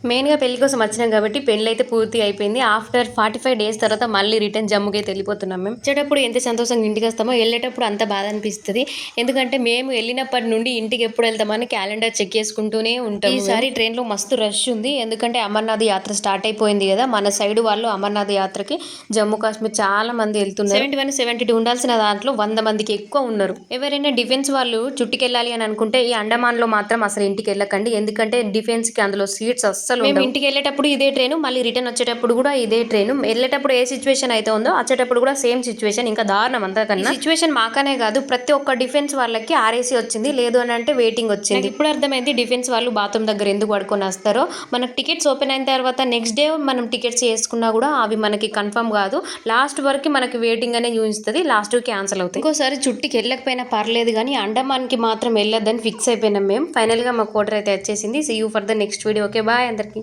మెయిన్‌గా పెళ్లి కోసం వచ్చినాం కాబట్టి పెళ్లయితే పూర్తి అయిపోయింది. ఆఫ్టర్ 45 డేస్ తర్వాత మళ్ళీ రిటర్న్ జమ్ముకైతే వెళ్ళిపోతున్నాం మేము. వచ్చేటప్పుడు ఎంత సంతోషంగా ఇంటికొస్తామో వెళ్ళేటప్పుడు అంత బాధ అనిపిస్తది. ఎందుకంటే మేము వెళ్ళినప్పటి నుండి ఇంటికి ఎప్పుడు వెళ్తామని క్యాలెండర్ చెక్ చేసుకుంటూనే ఉంటాం. ఈసారి ట్రైన్‌లో మస్తు రష్ ఉంది. ఎందుకంటే అమర్నాథ్ యాత్ర స్టార్ట్ అయిపోయింది కదా! మన సైడ్ వాళ్ళు అమర్నాథ్ యాత్రకి జమ్మూ కాశ్మీర్ చాలా మంది వెళ్తున్నారు. 71, 72 ఉండాల్సిన దాంట్లో 100 మందికి ఎక్కువ ఉన్నారు. ఎవరైనా డిఫెన్స్ వాళ్ళు చుట్టుకెళ్ళాలి అని అనుకుంటే ఈ అండమాన్‌లో మాత్రం అసలు ఇంటికి వెళ్ళకండి. ఎందుకంటే డిఫెన్స్‌కి అందులో సీట్స్ అస్సలు మేము ఇంటికి వెళ్ళేటప్పుడు ఇదే ట్రైన్, మళ్ళీ రిటర్న్ వచ్చేటప్పుడు కూడా ఇదే ట్రైన్. వెళ్ళేటప్పుడు ఏ సిచ్యువేషన్ అయితే ఉందో వచ్చేటప్పుడు కూడా సేమ్ సిచ్యువేషన్, ఇంకా దారుణం అంతకన్నా. సిచ్యువేషన్ మాకనే కాదు ప్రతి ఒక్క డిఫెన్స్ వాళ్ళకి ఆర్ఏసీ వచ్చింది, లేదు అని అంటే వెయిటింగ్ వచ్చింది. ఇప్పుడు అర్థమైంది డిఫెన్స్ వాళ్ళు బాత్రూమ్ దగ్గర ఎందుకు పడుకొని వస్తారో. మనకు టికెట్స్ ఓపెన్ అయిన తర్వాత నెక్స్ట్ డే మనం టికెట్స్ చేసుకున్నా కూడా అవి మనకి కన్ఫర్మ్ కాదు. లాస్ట్ వరకు మనకి వెయిటింగ్ అనే చూపిస్తుంది, లాస్ట్ క్యాన్సిల్ అవుతుంది. ఇంకోసారి చుట్టికి వెళ్ళకపోయినా పర్లేదు కానీ అండమాన్కి మాత్రం వెళ్ళొద్దని ఫిక్స్ అయిపోయినాం మేము. ఫైనల్ గా మా కోటర్ అయితే వచ్చేసింది. See you for the next video. Okay bye అందరికి.